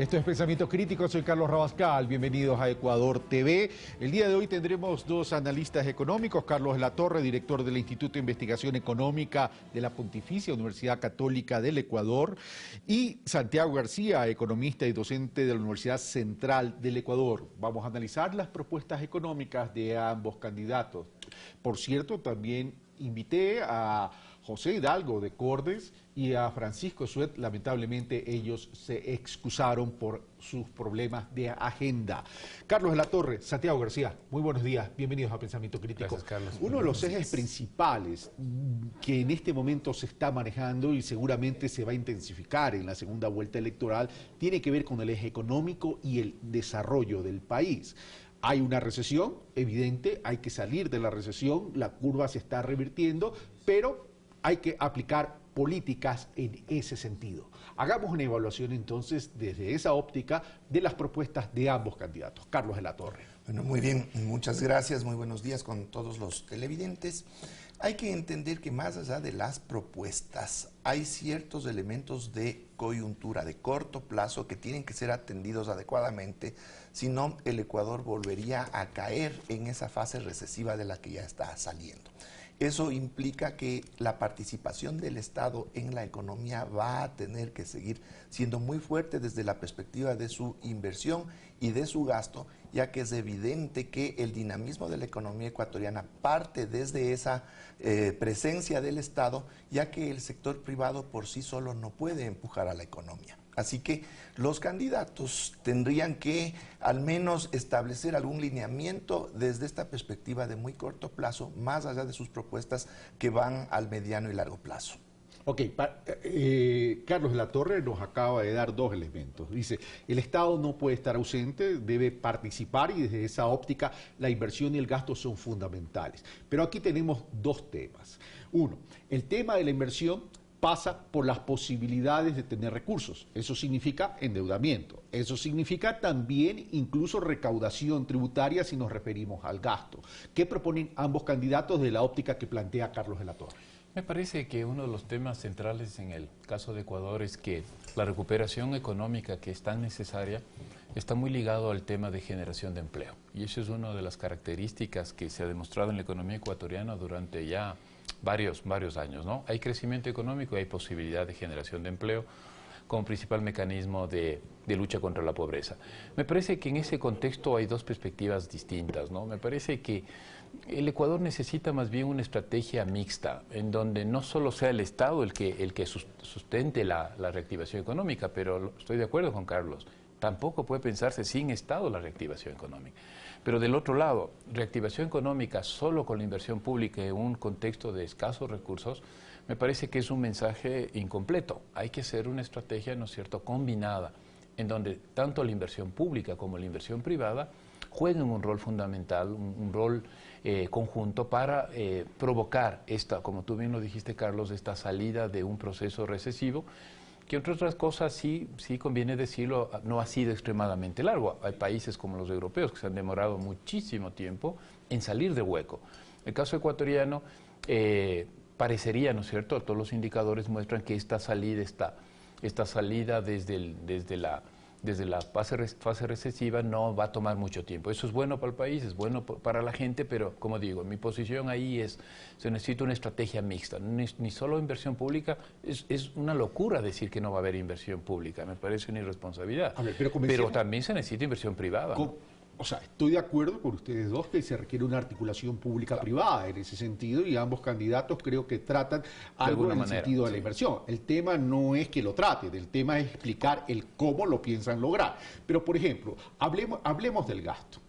Esto es Pensamiento Crítico, soy Carlos Rabascal, bienvenidos a Ecuador TV. El día de hoy tendremos dos analistas económicos, Carlos Latorre, director del Instituto de Investigación Económica de la Pontificia Universidad Católica del Ecuador, y Santiago García, economista y docente de la Universidad Central del Ecuador. Vamos a analizar las propuestas económicas de ambos candidatos. Por cierto, también invité a José Hidalgo de Cordes y a Francisco Suet. Lamentablemente ellos se excusaron por sus problemas de agenda. Carlos Latorre, Santiago García, muy buenos días, bienvenidos a Pensamiento Crítico. Gracias, Carlos. Uno de los ejes principales que en este momento se está manejando y seguramente se va a intensificar en la segunda vuelta electoral tiene que ver con el eje económico y el desarrollo del país. Hay una recesión evidente, hay que salir de la recesión, la curva se está revirtiendo, pero hay que aplicar políticas en ese sentido. Hagamos una evaluación entonces desde esa óptica de las propuestas de ambos candidatos. Carlos de la Torre. Bueno, muy bien, muchas gracias, muy buenos días con todos los televidentes. Hay que entender que más allá de las propuestas, hay ciertos elementos de coyuntura de corto plazo que tienen que ser atendidos adecuadamente, si no el Ecuador volvería a caer en esa fase recesiva de la que ya está saliendo. Eso implica que la participación del Estado en la economía va a tener que seguir siendo muy fuerte desde la perspectiva de su inversión y de su gasto, ya que es evidente que el dinamismo de la economía ecuatoriana parte desde esa presencia del Estado, ya que el sector privado por sí solo no puede empujar a la economía. Así que los candidatos tendrían que al menos establecer algún lineamiento desde esta perspectiva de muy corto plazo, más allá de sus propuestas que van al mediano y largo plazo. Ok, Carlos Latorre nos acaba de dar dos elementos. Dice, el Estado no puede estar ausente, debe participar y desde esa óptica la inversión y el gasto son fundamentales. Pero aquí tenemos dos temas. Uno, el tema de la inversión pasa por las posibilidades de tener recursos. Eso significa endeudamiento. Eso significa también incluso recaudación tributaria si nos referimos al gasto. ¿Qué proponen ambos candidatos de la óptica que plantea Carlos de la Torre? Me parece que uno de los temas centrales en el caso de Ecuador es que la recuperación económica que es tan necesaria está muy ligado al tema de generación de empleo. Y eso es una de las características que se ha demostrado en la economía ecuatoriana durante ya varios años, ¿no? Hay crecimiento económico y hay posibilidad de generación de empleo como principal mecanismo de lucha contra la pobreza. Me parece que en ese contexto hay dos perspectivas distintas, ¿no? Me parece que el Ecuador necesita más bien una estrategia mixta, en donde no solo sea el Estado el que sustente la reactivación económica, pero estoy de acuerdo con Carlos, tampoco puede pensarse sin Estado la reactivación económica. Pero del otro lado, reactivación económica solo con la inversión pública en un contexto de escasos recursos, me parece que es un mensaje incompleto. Hay que hacer una estrategia, ¿no es cierto?, combinada, en donde tanto la inversión pública como la inversión privada jueguen un rol fundamental, un rol conjunto para provocar esta, como tú bien lo dijiste, Carlos, esta salida de un proceso recesivo, que entre otras cosas sí conviene decirlo, no ha sido extremadamente largo. Hay países como los europeos que se han demorado muchísimo tiempo en salir del hueco. El caso ecuatoriano parecería, ¿no es cierto?, todos los indicadores muestran que esta salida desde la fase recesiva no va a tomar mucho tiempo. Eso es bueno para el país, es bueno para la gente, pero como digo, mi posición ahí es, se necesita una estrategia mixta, ni solo inversión pública, es una locura decir que no va a haber inversión pública, me parece una irresponsabilidad, A ver, pero también se necesita inversión privada. O sea, estoy de acuerdo con ustedes dos que se requiere una articulación pública-privada en ese sentido y ambos candidatos creo que tratan algo en el sentido de la inversión. El tema no es que lo traten, el tema es explicar el cómo lo piensan lograr. Pero, por ejemplo, hablemos del gasto.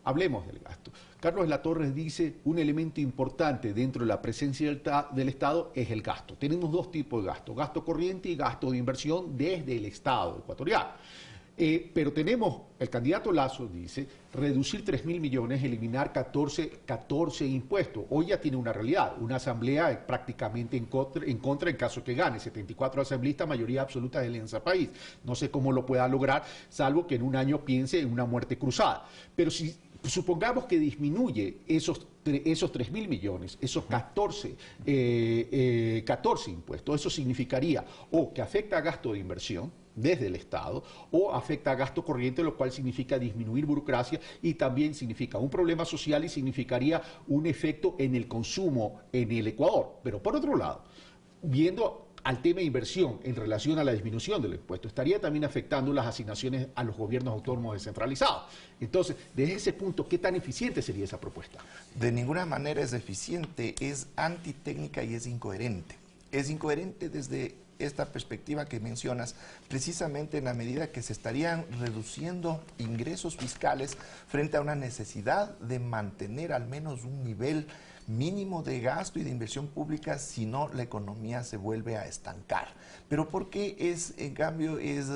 Hablemos del gasto. Carlos Latorre dice un elemento importante dentro de la presencia del Estado es el gasto. Tenemos dos tipos de gasto, gasto corriente y gasto de inversión desde el Estado ecuatoriano. Pero tenemos, el candidato Lasso dice, reducir 3.000 millones, eliminar 14 impuestos. Hoy ya tiene una realidad, una asamblea prácticamente en contra en caso que gane, 74 asambleístas, mayoría absoluta de Alianza País. No sé cómo lo pueda lograr, salvo que en un año piense en una muerte cruzada. Pero si supongamos que disminuye esos 3.000 millones, esos 14 impuestos, eso significaría o que afecta a gasto de inversión, desde el Estado, o afecta a gasto corriente, lo cual significa disminuir burocracia y también significa un problema social y significaría un efecto en el consumo en el Ecuador. Pero por otro lado, viendo al tema de inversión en relación a la disminución del impuesto, estaría también afectando las asignaciones a los gobiernos autónomos descentralizados. Entonces, desde ese punto, ¿qué tan eficiente sería esa propuesta? De ninguna manera es eficiente, es antitécnica y es incoherente. Es incoherente desde esta perspectiva que mencionas, precisamente en la medida que se estarían reduciendo ingresos fiscales frente a una necesidad de mantener al menos un nivel mínimo de gasto y de inversión pública, si no la economía se vuelve a estancar. Pero ¿por qué es, en cambio, es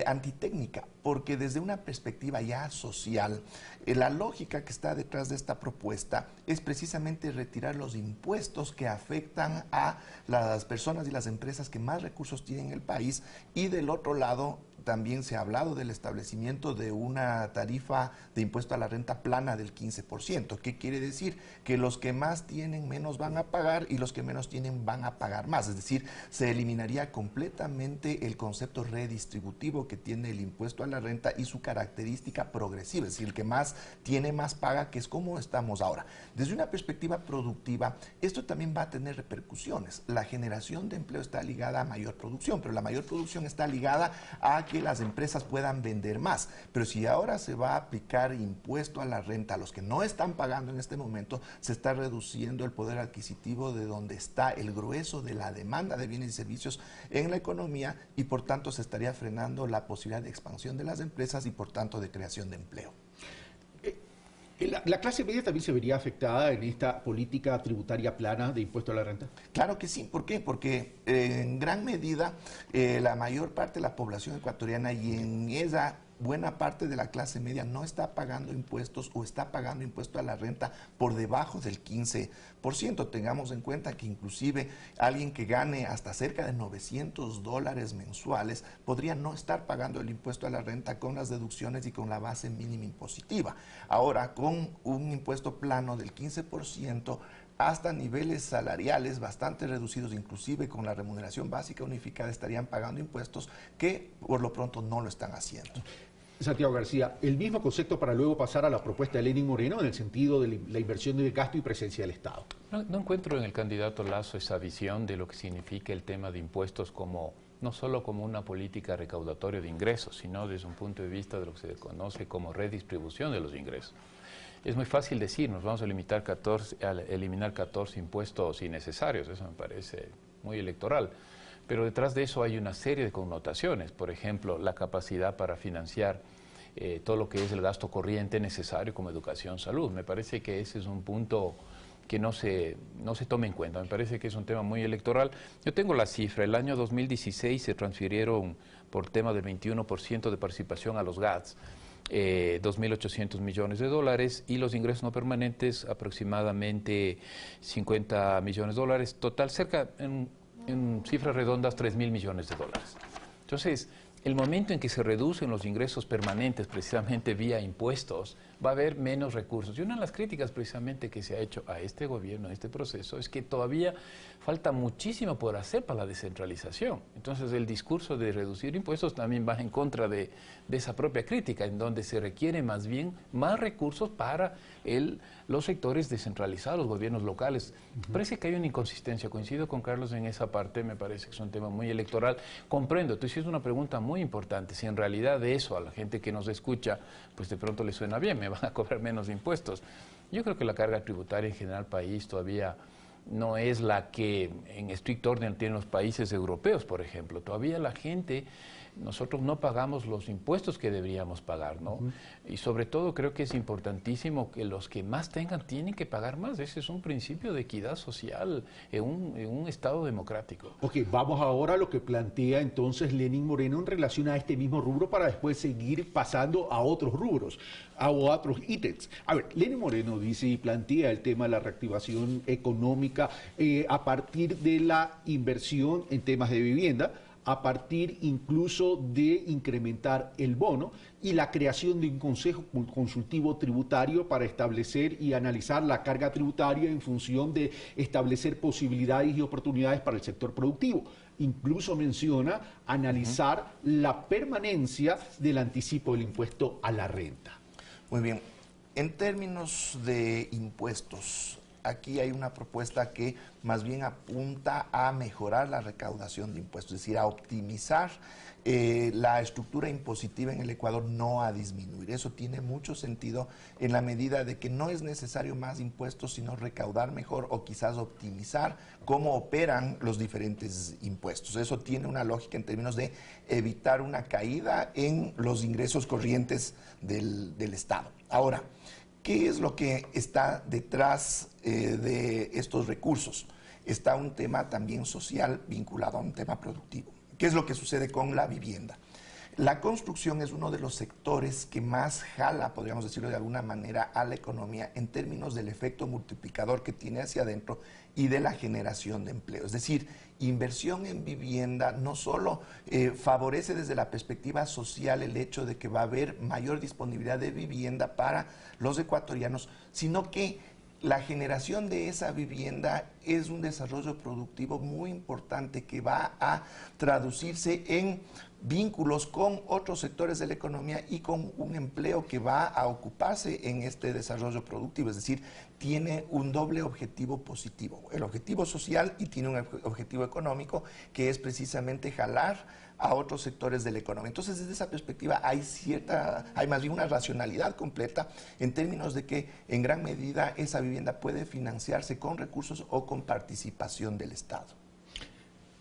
antitécnica? Porque desde una perspectiva ya social, la lógica que está detrás de esta propuesta es precisamente retirar los impuestos que afectan a las personas y las empresas que más recursos tienen en el país, y del otro lado también se ha hablado del establecimiento de una tarifa de impuesto a la renta plana del 15%. ¿Qué quiere decir? Que los que más tienen menos van a pagar y los que menos tienen van a pagar más. Es decir, se eliminaría completamente el concepto redistributivo que tiene el impuesto a la renta y su característica progresiva. Es decir, el que más tiene más paga, que es como estamos ahora. Desde una perspectiva productiva, esto también va a tener repercusiones. La generación de empleo está ligada a mayor producción, pero la mayor producción está ligada a que las empresas puedan vender más. Pero si ahora se va a aplicar impuesto a la renta a los que no están pagando en este momento, se está reduciendo el poder adquisitivo de donde está el grueso de la demanda de bienes y servicios en la economía, y por tanto se estaría frenando la posibilidad de expansión de las empresas y por tanto de creación de empleo. ¿La clase media también se vería afectada en esta política tributaria plana de impuesto a la renta? Claro que sí. ¿Por qué? Porque en gran medida la mayor parte de la población ecuatoriana, y en esa buena parte de la clase media, no está pagando impuestos o está pagando impuesto a la renta por debajo del 15%. Tengamos en cuenta que inclusive alguien que gane hasta cerca de $900 mensuales podría no estar pagando el impuesto a la renta con las deducciones y con la base mínima impositiva. Ahora, con un impuesto plano del 15%, hasta niveles salariales bastante reducidos, inclusive con la remuneración básica unificada, estarían pagando impuestos que por lo pronto no lo están haciendo. Santiago García, el mismo concepto para luego pasar a la propuesta de Lenín Moreno en el sentido de la inversión de gasto y presencia del Estado. No encuentro en el candidato Lasso esa visión de lo que significa el tema de impuestos como no solo como una política recaudatoria de ingresos, sino desde un punto de vista de lo que se conoce como redistribución de los ingresos. Es muy fácil decir, nos vamos a eliminar 14 impuestos innecesarios, eso me parece muy electoral. Pero detrás de eso hay una serie de connotaciones, por ejemplo, la capacidad para financiar todo lo que es el gasto corriente necesario como educación, salud. Me parece que ese es un punto que no se toma en cuenta, me parece que es un tema muy electoral. Yo tengo la cifra, el año 2016 se transfirieron por tema del 21% de participación a los GATS, 2.800 millones de dólares, y los ingresos no permanentes aproximadamente 50 millones de dólares, total cerca en cifras redondas 3.000 millones de dólares. Entonces, el momento en que se reducen los ingresos permanentes precisamente vía impuestos, va a haber menos recursos. Y una de las críticas precisamente que se ha hecho a este gobierno, a este proceso, es que todavía falta muchísimo por hacer para la descentralización. Entonces el discurso de reducir impuestos también va en contra de esa propia crítica, en donde se requiere más bien más recursos para los sectores descentralizados, los gobiernos locales. Parece que hay una inconsistencia, coincido con Carlos en esa parte, me parece que es un tema muy electoral. Comprendo, tú hiciste una pregunta muy importante, si en realidad de eso a la gente que nos escucha, pues de pronto le suena bien, me van a cobrar menos impuestos. Yo creo que la carga tributaria en general país todavía no es la que en estricto orden tienen los países europeos, por ejemplo. Todavía la gente, nosotros no pagamos los impuestos que deberíamos pagar, ¿no? Y sobre todo creo que es importantísimo que los que más tengan tienen que pagar más. Ese es un principio de equidad social en un Estado democrático. Ok, vamos ahora a lo que plantea entonces Lenín Moreno en relación a este mismo rubro para después seguir pasando a otros rubros, a otros ítems. A ver, Lenín Moreno dice y plantea el tema de la reactivación económica a partir de la inversión en temas de vivienda, a partir incluso de incrementar el bono y la creación de un consejo consultivo tributario para establecer y analizar la carga tributaria en función de establecer posibilidades y oportunidades para el sector productivo. incluso menciona analizar la permanencia del anticipo del impuesto a la renta. Muy bien. En términos de impuestos, aquí hay una propuesta que más bien apunta a mejorar la recaudación de impuestos, es decir, a optimizar la estructura impositiva en el Ecuador, no a disminuir. Eso tiene mucho sentido en la medida de que no es necesario más impuestos, sino recaudar mejor o quizás optimizar cómo operan los diferentes impuestos. Eso tiene una lógica en términos de evitar una caída en los ingresos corrientes del Estado. Ahora, ¿qué es lo que está detrás de estos recursos? Está un tema también social vinculado a un tema productivo. ¿Qué es lo que sucede con la vivienda? La construcción es uno de los sectores que más jala, podríamos decirlo de alguna manera, a la economía en términos del efecto multiplicador que tiene hacia adentro y de la generación de empleo. Es decir, inversión en vivienda no solo favorece desde la perspectiva social el hecho de que va a haber mayor disponibilidad de vivienda para los ecuatorianos, sino que la generación de esa vivienda es un desarrollo productivo muy importante que va a traducirse en vínculos con otros sectores de la economía y con un empleo que va a ocuparse en este desarrollo productivo. Es decir, tiene un doble objetivo positivo, el objetivo social y tiene un objetivo económico que es precisamente jalar a otros sectores de la economía. Entonces, desde esa perspectiva hay más bien una racionalidad completa en términos de que en gran medida esa vivienda puede financiarse con recursos o con participación del Estado.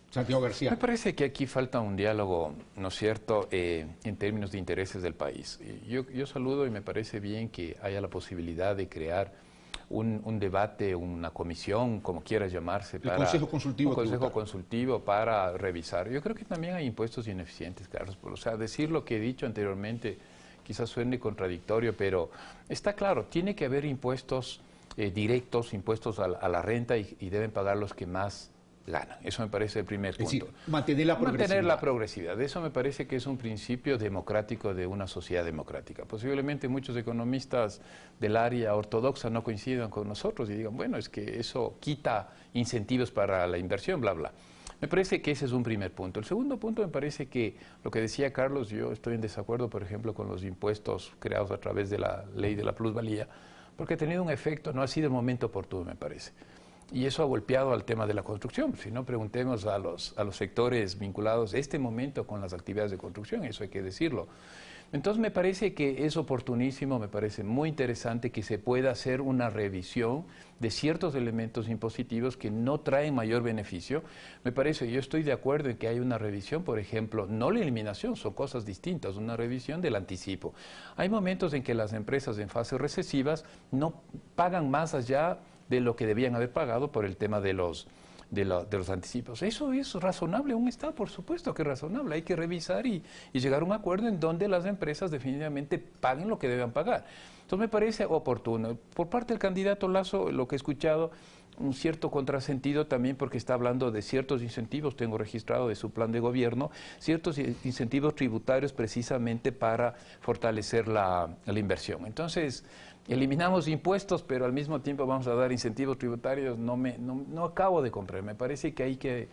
Santiago García. Me parece que aquí falta un diálogo, ¿no es cierto?, en términos de intereses del país. Yo saludo y me parece bien que haya la posibilidad de crear un debate, una comisión, como quiera llamarse, para un consejo consultivo para revisar. Yo creo que también hay impuestos ineficientes, Carlos. O sea, decir lo que he dicho anteriormente quizás suene contradictorio, pero está claro, tiene que haber impuestos directos, impuestos a la renta y deben pagar los que más ganan. Eso me parece el primer punto. Es decir, mantener la progresividad. Eso me parece que es un principio democrático de una sociedad democrática. Posiblemente muchos economistas del área ortodoxa no coincidan con nosotros y digan, bueno, es que eso quita incentivos para la inversión, bla, bla. Me parece que ese es un primer punto. El segundo punto me parece que lo que decía Carlos, yo estoy en desacuerdo, por ejemplo, con los impuestos creados a través de la ley de la plusvalía, porque ha tenido un efecto, no ha sido el momento oportuno, me parece. Y eso ha golpeado al tema de la construcción. Si no, preguntemos a los sectores vinculados este momento con las actividades de construcción, eso hay que decirlo. Entonces me parece que es oportunísimo, me parece muy interesante que se pueda hacer una revisión de ciertos elementos impositivos que no traen mayor beneficio. Me parece, yo estoy de acuerdo en que hay una revisión, por ejemplo, no la eliminación, son cosas distintas, una revisión del anticipo. Hay momentos en que las empresas en fases recesivas no pagan más allá de lo que debían haber pagado por el tema de los anticipos. ¿Eso es razonable un Estado? Por supuesto que es razonable. Hay que revisar y llegar a un acuerdo en donde las empresas definitivamente paguen lo que deben pagar. Entonces me parece oportuno. Por parte del candidato Lasso, lo que he escuchado, un cierto contrasentido también porque está hablando de ciertos incentivos, tengo registrado de su plan de gobierno, ciertos incentivos tributarios precisamente para fortalecer la inversión. Entonces, eliminamos impuestos, pero al mismo tiempo vamos a dar incentivos tributarios, no acabo de comprender. Me parece que hay que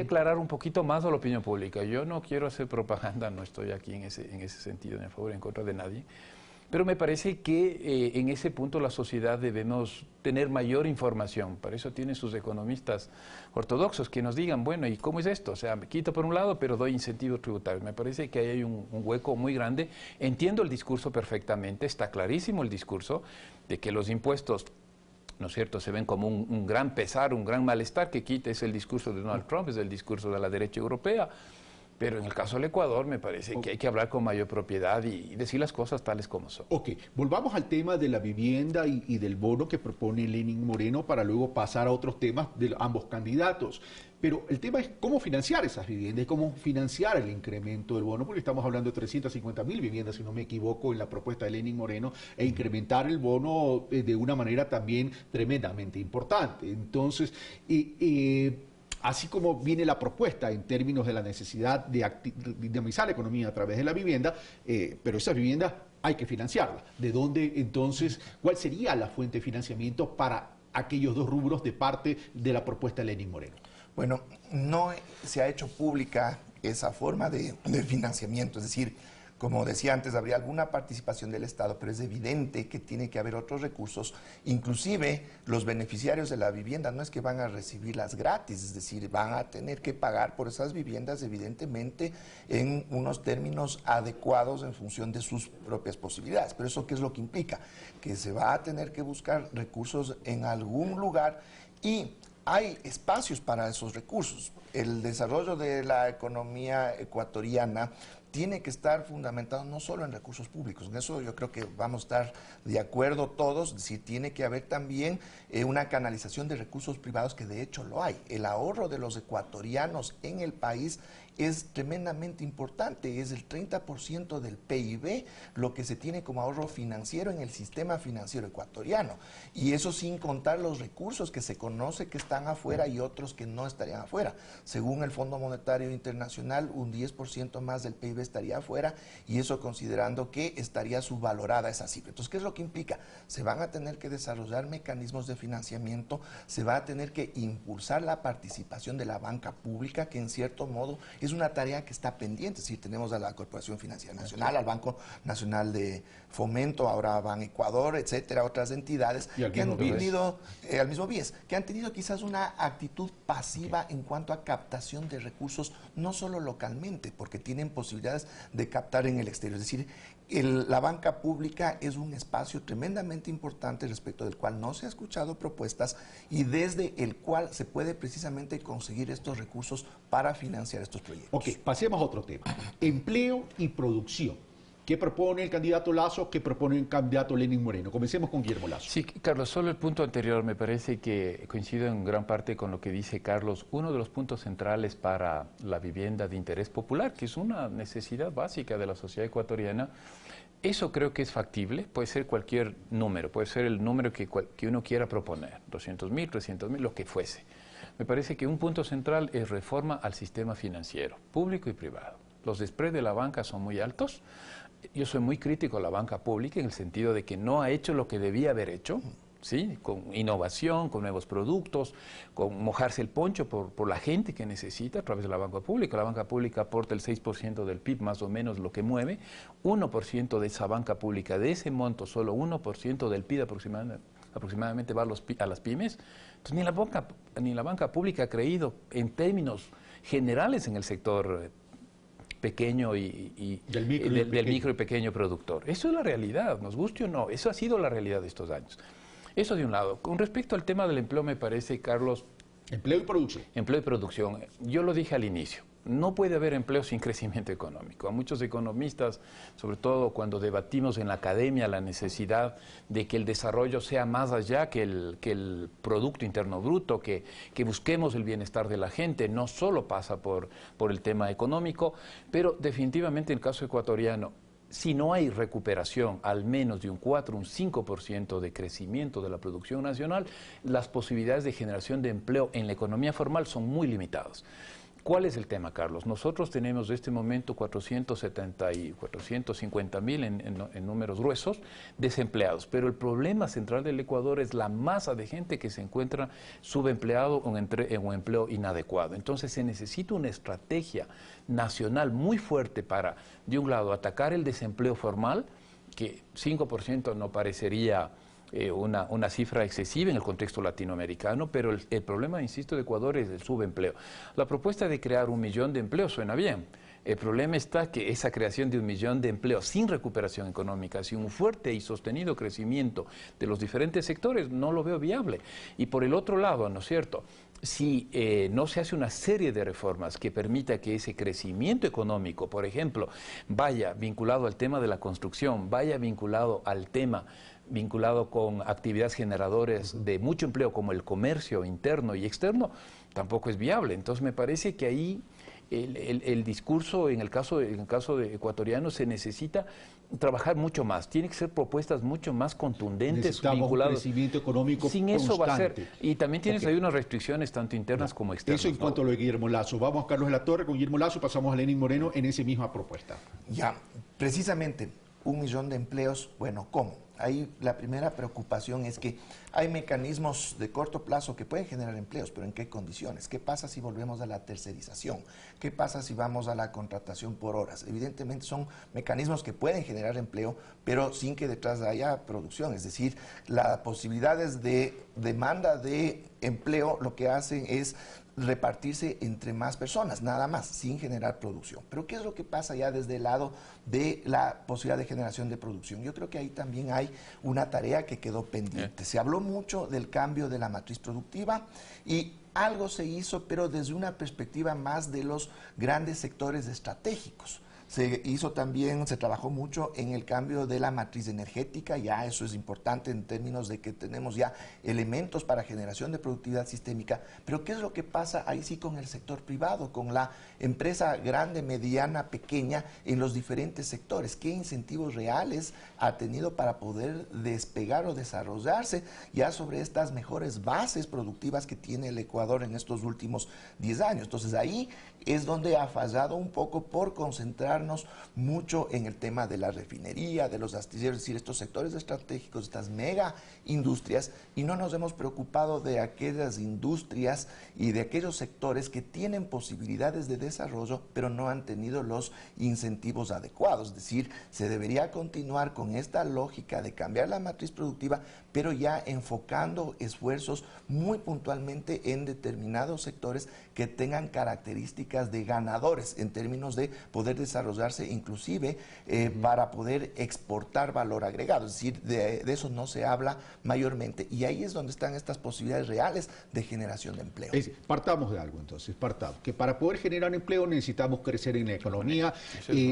aclarar un poquito más a la opinión pública. Yo no quiero hacer propaganda, no estoy aquí en ese sentido, ni a favor ni en contra de nadie. Pero me parece que en ese punto la sociedad debemos tener mayor información. Para eso tienen sus economistas ortodoxos que nos digan, bueno, ¿y cómo es esto? O sea, me quito por un lado, pero doy incentivos tributarios. Me parece que ahí hay un hueco muy grande. Entiendo el discurso perfectamente, está clarísimo el discurso de que los impuestos, ¿no es cierto?, se ven como un gran pesar, un gran malestar que quita. Es el discurso de Donald Trump, es el discurso de la derecha europea. Pero en el caso del Ecuador me parece que hay que hablar con mayor propiedad y decir las cosas tales como son. Ok, volvamos al tema de la vivienda y del bono que propone Lenín Moreno para luego pasar a otros temas de ambos candidatos. Pero el tema es cómo financiar esas viviendas y cómo financiar el incremento del bono, porque estamos hablando de 350.000 viviendas, si no me equivoco, en la propuesta de Lenín Moreno, e incrementar el bono de una manera también tremendamente importante. Entonces, así como viene la propuesta en términos de la necesidad de dinamizar la economía a través de la vivienda, pero esas viviendas hay que financiarlas. ¿De dónde entonces, cuál sería la fuente de financiamiento para aquellos dos rubros de parte de la propuesta de Lenín Moreno? Bueno, no se ha hecho pública esa forma de financiamiento, es decir, como decía antes, habría alguna participación del Estado, pero es evidente que tiene que haber otros recursos. Inclusive los beneficiarios de la vivienda no es que van a recibirlas gratis, es decir, van a tener que pagar por esas viviendas evidentemente en unos términos adecuados en función de sus propias posibilidades. Pero ¿eso qué es lo que implica? Que se va a tener que buscar recursos en algún lugar y hay espacios para esos recursos. El desarrollo de la economía ecuatoriana tiene que estar fundamentado no solo en recursos públicos, en eso yo creo que vamos a estar de acuerdo todos, es decir, tiene que haber también una canalización de recursos privados, que de hecho lo hay. El ahorro de los ecuatorianos en el país es tremendamente importante, es el 30% del PIB lo que se tiene como ahorro financiero en el sistema financiero ecuatoriano, y eso sin contar los recursos que se conoce que están afuera y otros que no estarían afuera. Según el Fondo Monetario Internacional, un 10% más del PIB estaría afuera, y eso considerando que estaría subvalorada esa cifra. Entonces, ¿qué es lo que implica? Se van a tener que desarrollar mecanismos de financiamiento, se va a tener que impulsar la participación de la banca pública, que en cierto modo es una tarea que está pendiente. Si tenemos a la Corporación Financiera Nacional, al Banco Nacional de Fomento, ahora Ban Ecuador, etcétera, otras entidades que han tenido, al mismo BIES, que han tenido quizás una actitud pasiva en cuanto a captación de recursos, no solo localmente, porque tienen posibilidades de captar en el exterior. Es decir, la banca pública es un espacio tremendamente importante respecto del cual no se ha escuchado propuestas y desde el cual se puede precisamente conseguir estos recursos para financiar estos proyectos. Ok, pasemos a otro tema. Empleo y producción. ¿Qué propone el candidato Lasso? ¿Qué propone el candidato Lenín Moreno? Comencemos con Guillermo Lasso. Sí, Carlos, solo el punto anterior me parece que coincido en gran parte con lo que dice Carlos. Uno de los puntos centrales para la vivienda de interés popular, que es una necesidad básica de la sociedad ecuatoriana, eso creo que es factible, puede ser cualquier número, puede ser el número que uno quiera proponer, 200.000, 300.000, lo que fuese. Me parece que un punto central es reforma al sistema financiero, público y privado. Los spreads de la banca son muy altos. Yo soy muy crítico a la banca pública en el sentido de que no ha hecho lo que debía haber hecho, ¿sí? Con innovación, con nuevos productos, con mojarse el poncho por la gente que necesita a través de la banca pública. La banca pública aporta el 6% del PIB, más o menos lo que mueve. 1% de esa banca pública, de ese monto, solo 1% del PIB aproximadamente va a las pymes. Entonces, ni la banca pública ha creído en términos generales en el sector pequeño del micro y pequeño productor. Eso es la realidad, nos guste o no, eso ha sido la realidad de estos años. Eso de un lado. Con respecto al tema del empleo, me parece, Carlos... Empleo y producción. Empleo y producción. Yo lo dije al inicio. No puede haber empleo sin crecimiento económico. A muchos economistas, sobre todo cuando debatimos en la academia la necesidad de que el desarrollo sea más allá que el Producto Interno Bruto, que busquemos el bienestar de la gente, no solo pasa por el tema económico, pero definitivamente en el caso ecuatoriano, si no hay recuperación al menos de un 4, un 5% de crecimiento de la producción nacional, las posibilidades de generación de empleo en la economía formal son muy limitadas. ¿Cuál es el tema, Carlos? Nosotros tenemos en este momento 450.000 en números gruesos desempleados, pero el problema central del Ecuador es la masa de gente que se encuentra subempleado o en un empleo inadecuado. Entonces se necesita una estrategia nacional muy fuerte para, de un lado, atacar el desempleo formal, que 5% no parecería una cifra excesiva en el contexto latinoamericano, pero el problema, insisto, de Ecuador es el subempleo. La propuesta de crear 1 millón de empleos suena bien. El problema está que esa creación de 1 millón de empleos sin recuperación económica, sin un fuerte y sostenido crecimiento de los diferentes sectores, no lo veo viable. Y por el otro lado, ¿no es cierto?, si no se hace una serie de reformas que permita que ese crecimiento económico, por ejemplo, vaya vinculado al tema de la construcción, vaya vinculado al tema vinculado con actividades generadoras de mucho empleo como el comercio interno y externo, tampoco es viable. Entonces me parece que ahí el discurso en el caso de ecuatoriano se necesita trabajar mucho más, tiene que ser propuestas mucho más contundentes, vinculadas. Un crecimiento económico sin constante. Eso va a ser, y también tienes ahí unas restricciones tanto internas como externas. Eso en cuanto a lo de Guillermo Lasso. Vamos a Carlos de la Torre con Guillermo Lasso, pasamos a Lenín Moreno en esa misma propuesta. Ya, precisamente 1 millón de empleos, bueno, ¿cómo? ahí la primera preocupación es que hay mecanismos de corto plazo que pueden generar empleos, pero ¿en qué condiciones? ¿Qué pasa si volvemos a la tercerización? ¿Qué pasa si vamos a la contratación por horas? Evidentemente son mecanismos que pueden generar empleo, pero sin que detrás haya producción. Es decir, las posibilidades de demanda de empleo lo que hacen es repartirse entre más personas, nada más, sin generar producción. Pero ¿qué es lo que pasa ya desde el lado de la posibilidad de generación de producción? Yo creo que ahí también hay una tarea que quedó pendiente. Se habló mucho del cambio de la matriz productiva y algo se hizo, pero desde una perspectiva más de los grandes sectores estratégicos. Se hizo también, se trabajó mucho en el cambio de la matriz energética, ya eso es importante en términos de que tenemos ya elementos para generación de productividad sistémica, pero ¿qué es lo que pasa ahí sí con el sector privado, con la empresa grande, mediana, pequeña, en los diferentes sectores? ¿Qué incentivos reales ha tenido para poder despegar o desarrollarse ya sobre estas mejores bases productivas que tiene el Ecuador en estos últimos 10 años? Entonces ahí es donde ha fallado un poco por concentrarnos mucho en el tema de la refinería, de los astilleros, es decir, estos sectores estratégicos, estas mega industrias, y no nos hemos preocupado de aquellas industrias y de aquellos sectores que tienen posibilidades de desarrollo, pero no han tenido los incentivos adecuados. Es decir, se debería continuar con esta lógica de cambiar la matriz productiva, pero ya enfocando esfuerzos muy puntualmente en determinados sectores que tengan características de ganadores en términos de poder desarrollarse inclusive para poder exportar valor agregado. Es decir, de eso no se habla mayormente y ahí es donde están estas posibilidades reales de generación de empleo. Partamos de algo entonces, que para poder generar empleo necesitamos crecer en la economía.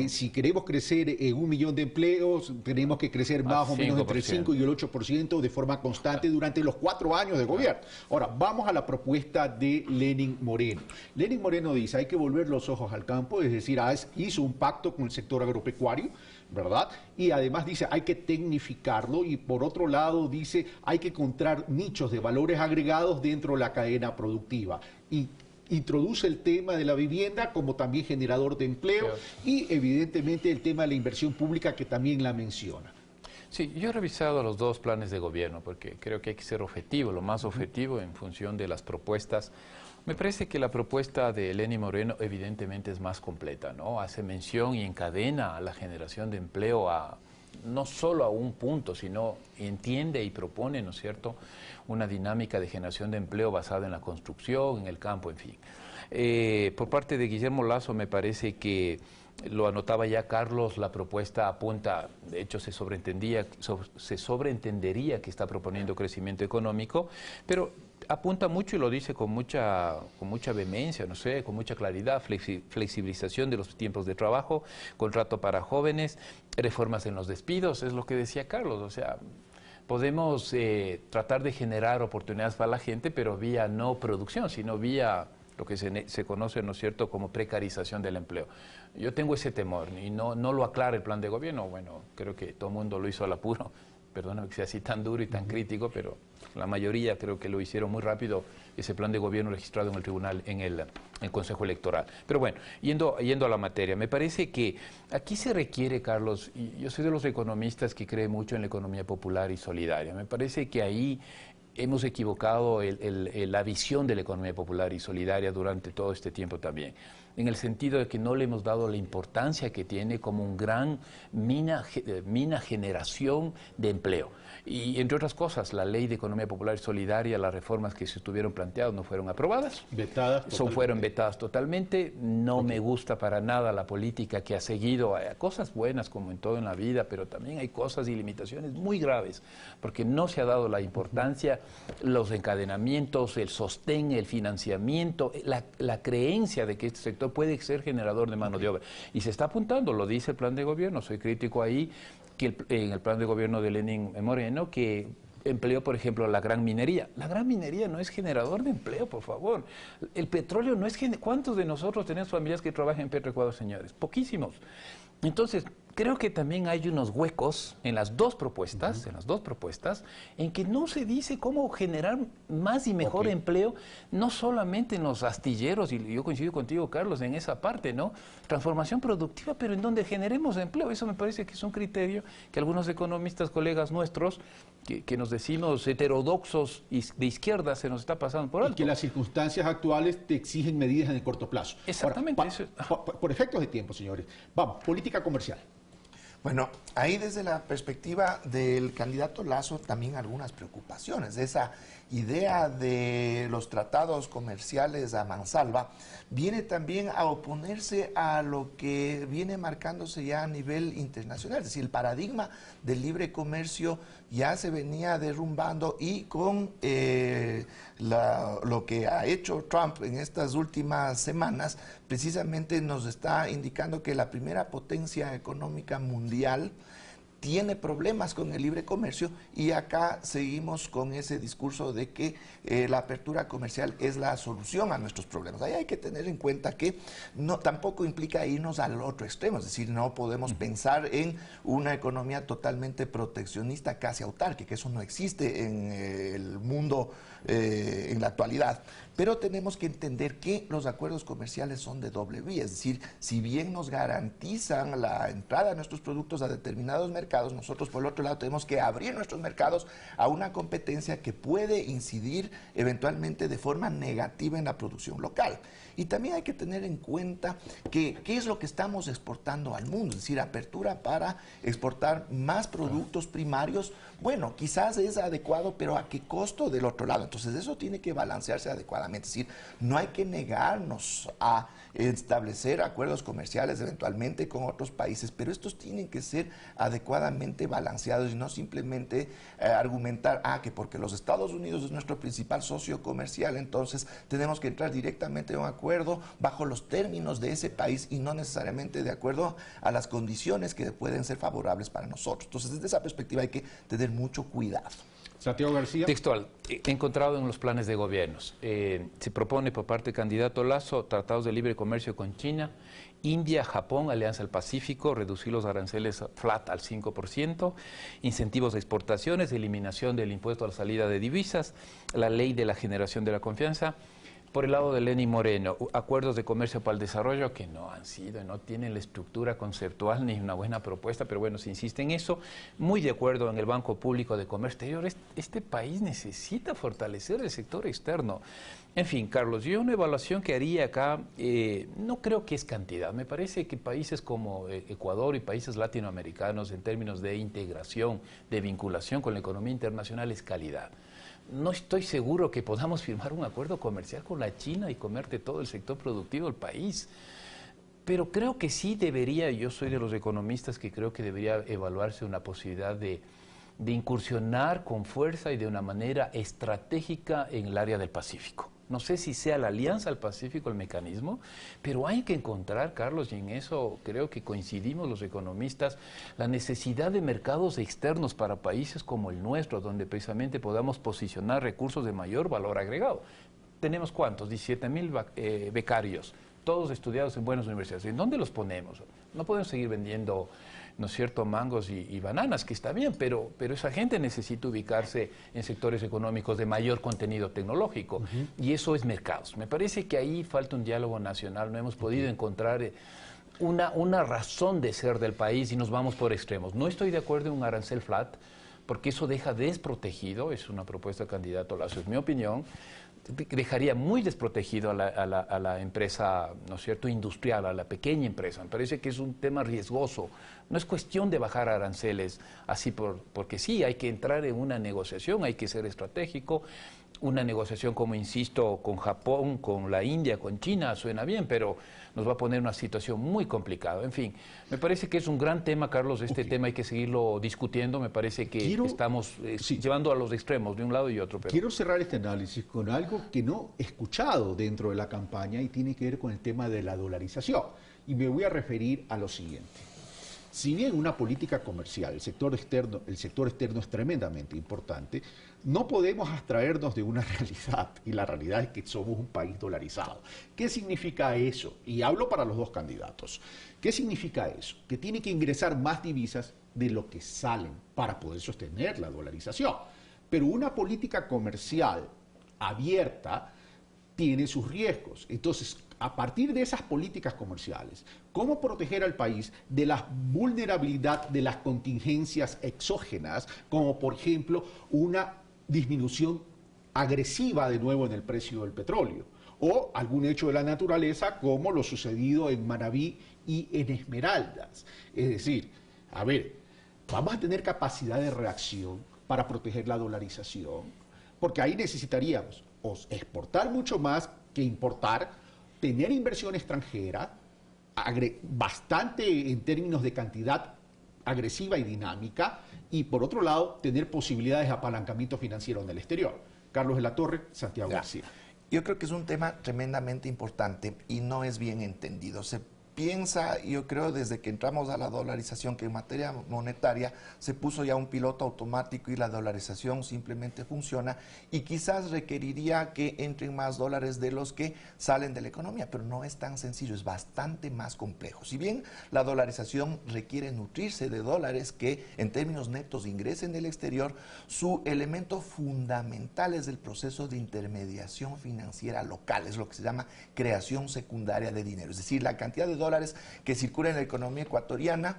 Si queremos crecer en 1 millón de empleos, tenemos que crecer más o menos entre el 5 y el 8% de forma constante durante los 4 años de gobierno. Ahora, vamos a la propuesta de Lenín Moreno. Lenín Moreno dice, hay que volver los ojos al campo, es decir, hizo un pacto con el sector agropecuario, ¿verdad? Y además dice, hay que tecnificarlo y por otro lado dice, hay que encontrar nichos de valores agregados dentro de la cadena productiva. Y introduce el tema de la vivienda como también generador de empleo y evidentemente el tema de la inversión pública que también la menciona. Sí, yo he revisado los 2 planes de gobierno porque creo que hay que ser objetivo, lo más objetivo en función de las propuestas. Me parece que la propuesta de Lenín Moreno evidentemente es más completa, ¿no? Hace mención y encadena a la generación de empleo no solo a un punto, sino entiende y propone, ¿no es cierto?, una dinámica de generación de empleo basada en la construcción, en el campo, en fin. Por parte de Guillermo Lasso me parece que lo anotaba ya Carlos, la propuesta apunta, de hecho se sobreentendería que está proponiendo crecimiento económico, pero apunta mucho y lo dice con mucha vehemencia, no sé, con mucha claridad, flexibilización de los tiempos de trabajo, contrato para jóvenes, reformas en los despidos, es lo que decía Carlos, o sea, podemos tratar de generar oportunidades para la gente, pero vía no producción, sino vía lo que se conoce, ¿no es cierto?, como precarización del empleo. Yo tengo ese temor y no lo aclara el plan de gobierno. Bueno, creo que todo el mundo lo hizo al apuro. Perdóname que sea así tan duro y tan crítico, pero la mayoría creo que lo hicieron muy rápido, ese plan de gobierno registrado en el tribunal, en el Consejo Electoral. Pero bueno, yendo a la materia, me parece que aquí se requiere, Carlos, y yo soy de los economistas que cree mucho en la economía popular y solidaria, me parece que ahí hemos equivocado la visión de la economía popular y solidaria durante todo este tiempo también, en el sentido de que no le hemos dado la importancia que tiene como un gran mina generación de empleo. Y entre otras cosas, la ley de economía popular y solidaria, las reformas que se estuvieron planteadas no fueron aprobadas. Fueron vetadas totalmente. No me gusta para nada la política que ha seguido. Hay cosas buenas como en todo en la vida, pero también hay cosas y limitaciones muy graves, porque no se ha dado la importancia, los encadenamientos, el sostén, el financiamiento, la creencia de que este sector puede ser generador de mano de obra. Y se está apuntando, lo dice el plan de gobierno, soy crítico ahí, que en el plan de gobierno de Lenín Moreno, que empleó, por ejemplo, la gran minería. La gran minería no es generador de empleo, por favor. El petróleo no es... ¿Cuántos de nosotros tenemos familias que trabajan en Petroecuador, señores? Poquísimos. Entonces, creo que también hay unos huecos en las dos propuestas, en que no se dice cómo generar más y mejor empleo, no solamente en los astilleros, y yo coincido contigo, Carlos, en esa parte, ¿no? Transformación productiva, pero en donde generemos empleo. Eso me parece que es un criterio que algunos economistas, colegas nuestros, que nos decimos heterodoxos y de izquierda, se nos está pasando por alto. Y que las circunstancias actuales te exigen medidas en el corto plazo. Exactamente. Ahora, por efectos de tiempo, señores. Vamos, política comercial. Bueno, ahí desde la perspectiva del candidato Lasso también algunas preocupaciones. Esa idea de los tratados comerciales a mansalva viene también a oponerse a lo que viene marcándose ya a nivel internacional. Es decir, el paradigma del libre comercio ya se venía derrumbando y con lo que ha hecho Trump en estas últimas semanas, precisamente nos está indicando que la primera potencia económica mundial tiene problemas con el libre comercio y acá seguimos con ese discurso de que la apertura comercial es la solución a nuestros problemas. Ahí hay que tener en cuenta que tampoco implica irnos al otro extremo, es decir, no podemos pensar en una economía totalmente proteccionista, casi autárquica, que eso no existe en el mundo en la actualidad. Pero tenemos que entender que los acuerdos comerciales son de doble vía, es decir, si bien nos garantizan la entrada de nuestros productos a determinados mercados, nosotros por el otro lado tenemos que abrir nuestros mercados a una competencia que puede incidir eventualmente de forma negativa en la producción local. Y también hay que tener en cuenta que qué es lo que estamos exportando al mundo, es decir, apertura para exportar más productos primarios. Bueno, quizás es adecuado, pero ¿a qué costo del otro lado? Entonces eso tiene que balancearse adecuadamente, es decir, no hay que negarnos a establecer acuerdos comerciales eventualmente con otros países, pero estos tienen que ser adecuadamente balanceados y no simplemente argumentar, que porque los Estados Unidos es nuestro principal socio comercial, entonces tenemos que entrar directamente a un acuerdo bajo los términos de ese país y no necesariamente de acuerdo a las condiciones que pueden ser favorables para nosotros. Entonces, desde esa perspectiva hay que tener mucho cuidado. Santiago García. Textual, he encontrado en los planes de gobiernos. Se propone por parte del candidato Lasso tratados de libre comercio con China, India, Japón, Alianza del Pacífico, reducir los aranceles flat al 5%, incentivos de exportaciones, eliminación del impuesto a la salida de divisas, la ley de la generación de la confianza. Por el lado de Lenín Moreno, acuerdos de comercio para el desarrollo que no han sido, no tienen la estructura conceptual ni una buena propuesta, pero bueno, se insiste en eso. Muy de acuerdo en el Banco Público de Comercio Exterior. Este país necesita fortalecer el sector externo. En fin, Carlos, yo una evaluación que haría acá, no creo que es cantidad. Me parece que países como Ecuador y países latinoamericanos, en términos de integración, de vinculación con la economía internacional, es calidad. No estoy seguro que podamos firmar un acuerdo comercial con la China y comerte todo el sector productivo del país. Pero creo que sí debería, yo soy de los economistas que creo que debería evaluarse una posibilidad de incursionar con fuerza y de una manera estratégica en el área del Pacífico. No sé si sea la Alianza del Pacífico el mecanismo, pero hay que encontrar, Carlos, y en eso creo que coincidimos los economistas, la necesidad de mercados externos para países como el nuestro, donde precisamente podamos posicionar recursos de mayor valor agregado. ¿Tenemos cuántos? 17,000 becarios, todos estudiados en buenas universidades. ¿En dónde los ponemos? No podemos seguir vendiendo, ¿no es cierto?, mangos y bananas, que está bien, pero esa gente necesita ubicarse en sectores económicos de mayor contenido tecnológico, y eso es mercados. Me parece que ahí falta un diálogo nacional, no hemos podido encontrar una razón de ser del país y nos vamos por extremos. No estoy de acuerdo en un arancel flat, porque eso deja desprotegido, es una propuesta de candidato Lasso, es mi opinión, dejaría muy desprotegido a la empresa, ¿no es cierto?, industrial, a la pequeña empresa. Me parece que es un tema riesgoso. No es cuestión de bajar aranceles así porque sí, hay que entrar en una negociación, hay que ser estratégico. Una negociación, como insisto, con Japón, con la India, con China, suena bien, pero nos va a poner en una situación muy complicada. En fin, me parece que es un gran tema, Carlos, tema hay que seguirlo discutiendo, me parece que estamos llevando a los extremos de un lado y otro. Pero... Quiero cerrar este análisis con algo que no he escuchado dentro de la campaña y tiene que ver con el tema de la dolarización. Y me voy a referir a lo siguiente. Si bien una política comercial, el sector externo es tremendamente importante, no podemos abstraernos de una realidad, y la realidad es que somos un país dolarizado. ¿Qué significa eso? Y hablo para los dos candidatos. ¿Qué significa eso? Que tiene que ingresar más divisas de lo que salen para poder sostener la dolarización. Pero una política comercial abierta tiene sus riesgos. Entonces, a partir de esas políticas comerciales, ¿cómo proteger al país de la vulnerabilidad de las contingencias exógenas, como por ejemplo una disminución agresiva de nuevo en el precio del petróleo, o algún hecho de la naturaleza como lo sucedido en Manabí y en Esmeraldas? Es decir, a ver, vamos a tener capacidad de reacción para proteger la dolarización, porque ahí necesitaríamos exportar mucho más que importar, tener inversión extranjera, bastante en términos de cantidad agresiva y dinámica, y por otro lado, tener posibilidades de apalancamiento financiero en el exterior. Carlos de la Torre, Santiago García. Yo creo que es un tema tremendamente importante y no es bien entendido. Se piensa, yo creo, desde que entramos a la dolarización, que en materia monetaria se puso ya un piloto automático y la dolarización simplemente funciona, y quizás requeriría que entren más dólares de los que salen de la economía, pero no es tan sencillo, es bastante más complejo. Si bien la dolarización requiere nutrirse de dólares que en términos netos ingresen del exterior, su elemento fundamental es el proceso de intermediación financiera local, es lo que se llama creación secundaria de dinero, es decir, la cantidad de dólares que circulan en la economía ecuatoriana,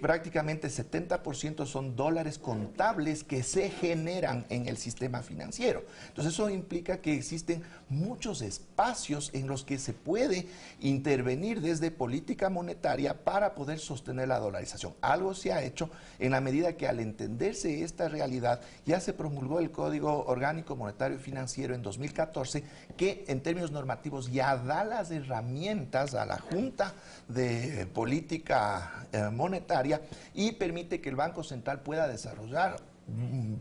prácticamente 70% son dólares contables que se generan en el sistema financiero. Entonces eso implica que existen muchos espacios en los que se puede intervenir desde política monetaria para poder sostener la dolarización. Algo se ha hecho en la medida que, al entenderse esta realidad, ya se promulgó el Código Orgánico Monetario y Financiero en 2014, que en términos normativos ya da las herramientas a la Junta de Política Monetaria y permite que el Banco Central pueda desarrollar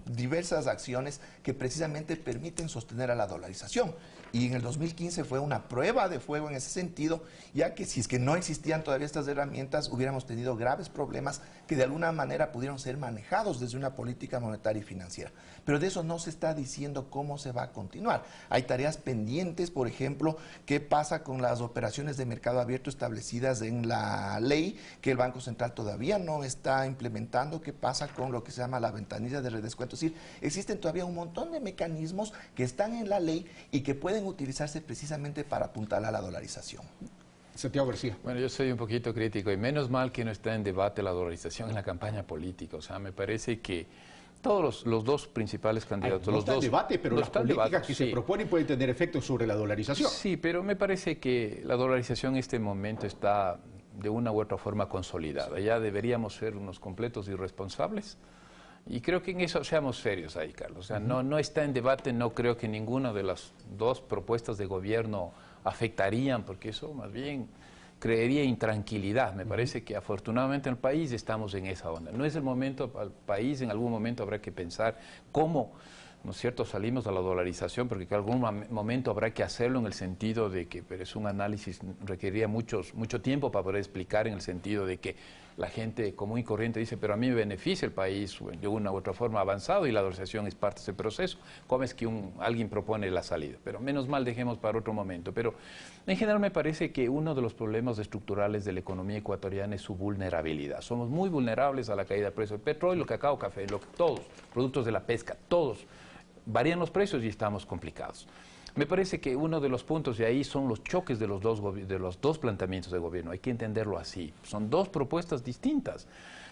diversas acciones que precisamente permiten sostener a la dolarización. Y en el 2015 fue una prueba de fuego en ese sentido, ya que si es que no existían todavía estas herramientas, hubiéramos tenido graves problemas que de alguna manera pudieron ser manejados desde una política monetaria y financiera. Pero de eso no se está diciendo cómo se va a continuar. Hay tareas pendientes, por ejemplo, qué pasa con las operaciones de mercado abierto establecidas en la ley, que el Banco Central todavía no está implementando, qué pasa con lo que se llama la ventanilla de redescuento. Es decir, existen todavía un montón de mecanismos que están en la ley y que pueden utilizarse precisamente para apuntar a la dolarización. Santiago García. Bueno, yo soy un poquito crítico y menos mal que no está en debate la dolarización en la campaña política. O sea, me parece que todos los dos principales candidatos... No está en debate, pero las políticas que se proponen pueden tener efectos sobre la dolarización. Sí, pero me parece que la dolarización en este momento está de una u otra forma consolidada. Ya deberíamos ser unos completos irresponsables. Y creo que en eso seamos serios ahí, Carlos. O sea, no está en debate, no creo que ninguna de las dos propuestas de gobierno afectarían, porque eso más bien creería intranquilidad. Me parece que afortunadamente en el país estamos en esa onda. No es el momento, al país en algún momento habrá que pensar cómo, ¿no es cierto?, salimos a la dolarización, porque en algún momento habrá que hacerlo en el sentido de que, pero es un análisis, requeriría mucho tiempo para poder explicar, en el sentido de que la gente común y corriente dice, pero a mí me beneficia el país de una u otra forma avanzado y la dolarización es parte de ese proceso. ¿Cómo es que alguien propone la salida? Pero menos mal, dejemos para otro momento. Pero en general me parece que uno de los problemas estructurales de la economía ecuatoriana es su vulnerabilidad. Somos muy vulnerables a la caída del precio del petróleo, cacao, café, todos, productos de la pesca, todos. Varían los precios y estamos complicados. Me parece que uno de los puntos de ahí son los choques de los dos planteamientos de gobierno. Hay que entenderlo así. Son dos propuestas distintas,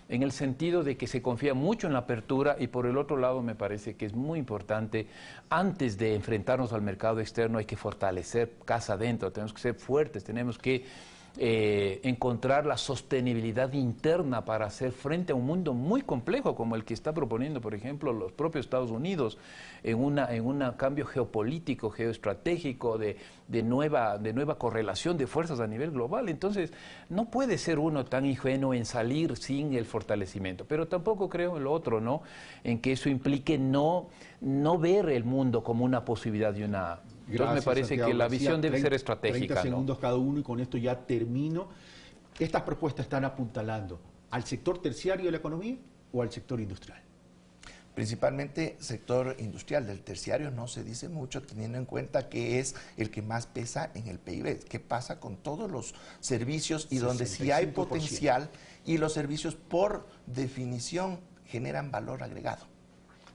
en el sentido de que se confía mucho en la apertura y por el otro lado me parece que es muy importante, antes de enfrentarnos al mercado externo, hay que fortalecer casa adentro, tenemos que ser fuertes, tenemos que encontrar la sostenibilidad interna para hacer frente a un mundo muy complejo como el que está proponiendo, por ejemplo, los propios Estados Unidos en un cambio geopolítico, geoestratégico, de nueva correlación de fuerzas a nivel global. Entonces, no puede ser uno tan ingenuo en salir sin el fortalecimiento, pero tampoco creo en lo otro, ¿no?, en que eso implique no ver el mundo como una posibilidad de una... Entonces me parece Santiago que la visión debe ser estratégica. 30 segundos cada uno y con esto ya termino. Estas propuestas están apuntalando ¿Al sector terciario de la economía o al sector industrial? Principalmente sector industrial. Del terciario no se dice mucho, teniendo en cuenta que es el que más pesa en el PIB. ¿Qué pasa con todos los servicios y donde sí hay potencial y los servicios por definición generan valor agregado?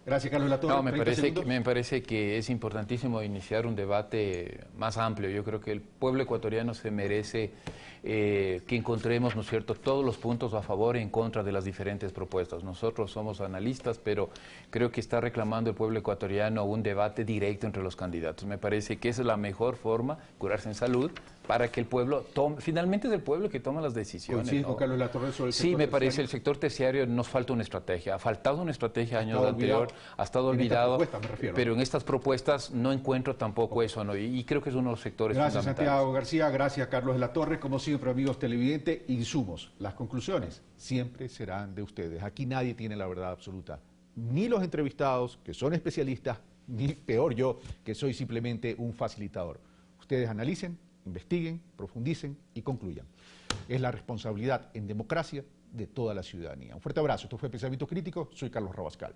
Gracias, Carlos Latorre. No, me parece que es importantísimo iniciar un debate más amplio. Yo creo que el pueblo ecuatoriano se merece que encontremos, ¿no es cierto?, todos los puntos a favor y en contra de las diferentes propuestas. Nosotros somos analistas, pero creo que está reclamando el pueblo ecuatoriano un debate directo entre los candidatos. Me parece que esa es la mejor forma, curarse en salud, para que el pueblo tome, finalmente es el pueblo que toma las decisiones. ¿Coincide con Carlos Latorre sobre el sector Sí, me terciario? parece, el sector terciario nos falta una estrategia. Ha faltado una estrategia años anterior, ha estado olvidado, pero en estas propuestas no encuentro tampoco eso, ¿no? Y creo que es uno de los sectores fundamentales. Gracias, Santiago García, gracias, Carlos Latorre. Como siempre, amigos televidentes, insumos. Las conclusiones siempre serán de ustedes. Aquí nadie tiene la verdad absoluta. Ni los entrevistados, que son especialistas, ni peor yo, que soy simplemente un facilitador. Ustedes analicen, investiguen, profundicen y concluyan. Es la responsabilidad en democracia de toda la ciudadanía. Un fuerte abrazo. Esto fue Pensamiento Crítico. Soy Carlos Rabascal.